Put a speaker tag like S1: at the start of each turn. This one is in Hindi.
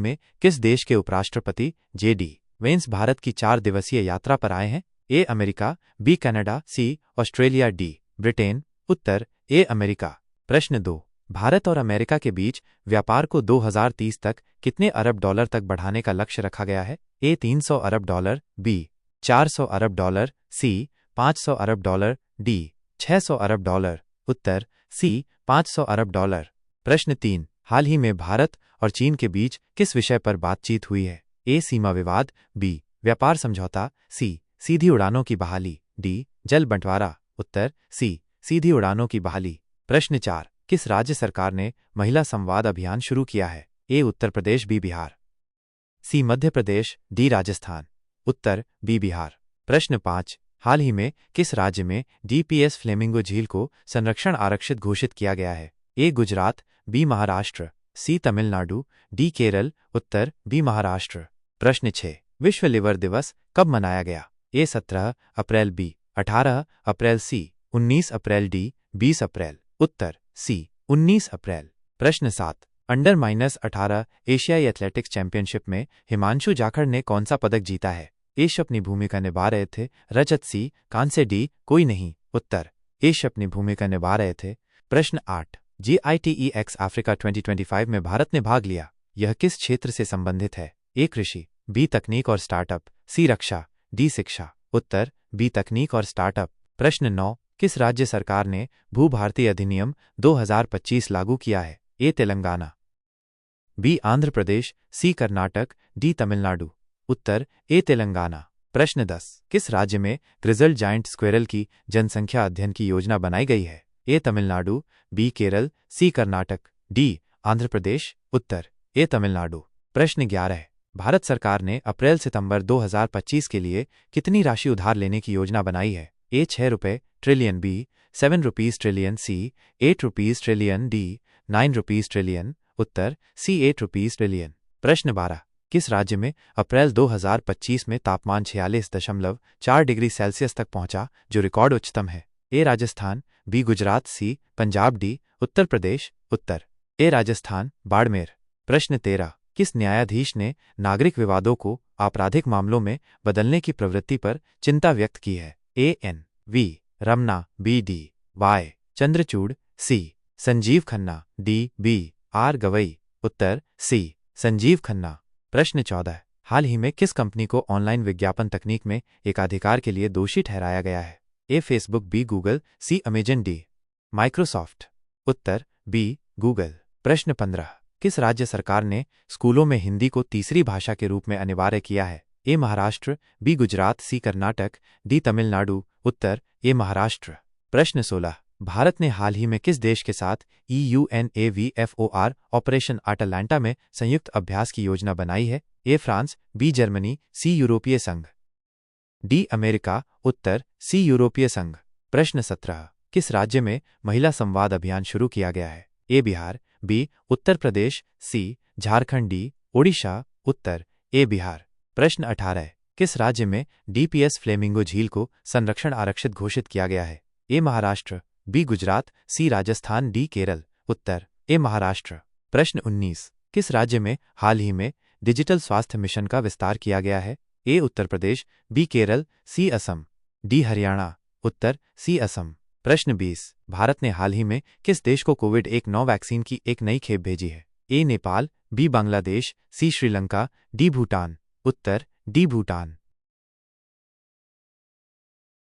S1: में किस देश के उपराष्ट्रपति जे.डी. वेंस भारत की 4 दिवसीय यात्रा पर आए हैं? A America, B Canada, C Australia, D Britain. उत्तर ए अमेरिका। प्रश्न 2, भारत और अमेरिका के बीच व्यापार को 2030 तक कितने अरब डॉलर तक बढ़ाने का लक्ष्य रखा गया है? ए 300 अरब डॉलर, बी 400 अरब डॉलर, सी 500 अरब डॉलर, डी 600 अरब डॉलर। उत्तर सी 500 अरब डॉलर। प्रश्न 3, हाल ही में भारत और चीन के बीच किस विषय पर बातचीत हुई है? ए सीमा विवाद, बी व्यापार समझौता, सी सीधी उड़ानों की बहाली, डी जल बंटवारा। उत्तर सी सीधी उड़ानों की बहाली। प्रश्न 4, किस राज्य सरकार ने महिला संवाद अभियान शुरू किया है? ए उत्तर प्रदेश, बी बिहार, सी मध्य प्रदेश, डी राजस्थान। उत्तर बी बिहार। प्रश्न 5, हाल ही में किस राज्य में डीपीएस फ्लेमिंगो झील को संरक्षण आरक्षित घोषित किया गया है? ए गुजरात, बी महाराष्ट्र, सी तमिलनाडु, डी केरल। उत्तर बी महाराष्ट्र। प्रश्न 6, विश्व लिवर दिवस कब मनाया गया? ए 17 अप्रैल, बी 18 अप्रैल, सी 19 अप्रैल, डी 20 अप्रैल। उत्तर सी 19 अप्रैल। प्रश्न 7, अंडर-18 एशियाई एथलेटिक्स चैंपियनशिप में हिमांशु जाखड़ ने कौन सा पदक जीता है? ए अपनी भूमिका निभा रहे थे, रजत, सी कांस्य, डी कोई नहीं। उत्तर ए अपनी भूमिका निभा रहे थे। प्रश्न 8, GITEX अफ्रीका 2025 में भारत ने भाग लिया, यह किस क्षेत्र से संबंधित है? ए कृषि, बी तकनीक और स्टार्टअप, सी रक्षा, डी शिक्षा। उत्तर बी तकनीक और स्टार्टअप। प्रश्न 9, किस राज्य सरकार ने भू-भारती अधिनियम 2025 लागू किया है? ए तेलंगाना, बी आंध्र प्रदेश, सी कर्नाटक, डी तमिलनाडु। उत्तर ए तेलंगाना। प्रश्न 10, किस राज्य में ग्रिजल जायंट स्क्वेरल की जनसंख्या अध्ययन की योजना बनाई गई है? ए तमिलनाडु, बी केरल, सी कर्नाटक, डी आंध्र प्रदेश। उत्तर ए तमिलनाडु। प्रश्न 11, भारत सरकार ने अप्रैल-सितंबर 2025 के लिए कितनी राशि उधार लेने की योजना बनाई है? ए 6 रुपये trillion, B 7 rupees trillion, C 8 rupees trillion, D 9 rupees trillion. उत्तर सी 8 रुपीज ट्रिलियन। प्रश्न 12, किस राज्य में अप्रैल 2025 में तापमान 46.4 डिग्री सेल्सियस तक पहुंचा, जो रिकॉर्ड उच्चतम है? ए राजस्थान, बी गुजरात, सी पंजाब, डी उत्तर प्रदेश। उत्तर ए राजस्थान, बाड़मेर। प्रश्न 13, किस न्यायाधीश ने नागरिक विवादों को आपराधिक मामलों में बदलने की प्रवृत्ति पर चिंता व्यक्त की है? A N V Ramana, B D Y Chandrachud, C Sanjiv Khanna, D B R Gavai. उत्तर सी संजीव खन्ना। प्रश्न 14, हाल ही में किस कंपनी को ऑनलाइन विज्ञापन तकनीक में एकाधिकार के लिए दोषी ठहराया गया है? A Facebook, B Google, C Amazon, D Microsoft. Uttar B Google. प्रश्न 15, किस राज्य सरकार ने स्कूलों में हिंदी को तीसरी भाषा के रूप में अनिवार्य किया है? ए महाराष्ट्र, बी गुजरात, सी कर्नाटक, डी तमिलनाडु। उत्तर ए महाराष्ट्र। प्रश्न 16, भारत ने हाल ही में किस देश के साथ EUNAVFOR ऑपरेशन अटलांटा में संयुक्त अभ्यास की योजना बनाई है? ए फ्रांस, बी जर्मनी, सी यूरोपीय संघ, डी अमेरिका। उत्तर सी यूरोपीय संघ। प्रश्न 17, किस राज्य में महिला संवाद अभियान शुरू किया गया है? ए बिहार, बी उत्तर प्रदेश, सी झारखंड, डी ओडिशा। उत्तर ए बिहार। प्रश्न 18, किस राज्य में डीपीएस फ्लेमिंगो झील को संरक्षण आरक्षित घोषित किया गया है? ए महाराष्ट्र, बी गुजरात, सी राजस्थान, डी केरल। उत्तर ए महाराष्ट्र। प्रश्न 19, किस राज्य में हाल ही में डिजिटल स्वास्थ्य मिशन का विस्तार किया गया है? ए उत्तर प्रदेश, बी केरल, सी असम, डी हरियाणा। उत्तर सी असम। प्रश्न 20, भारत ने हाल ही में किस देश को कोविड-19 वैक्सीन की एक नई खेप भेजी है? ए नेपाल, बी बांग्लादेश, सी श्रीलंका, डी भूटान। उत्तर डी भूटान।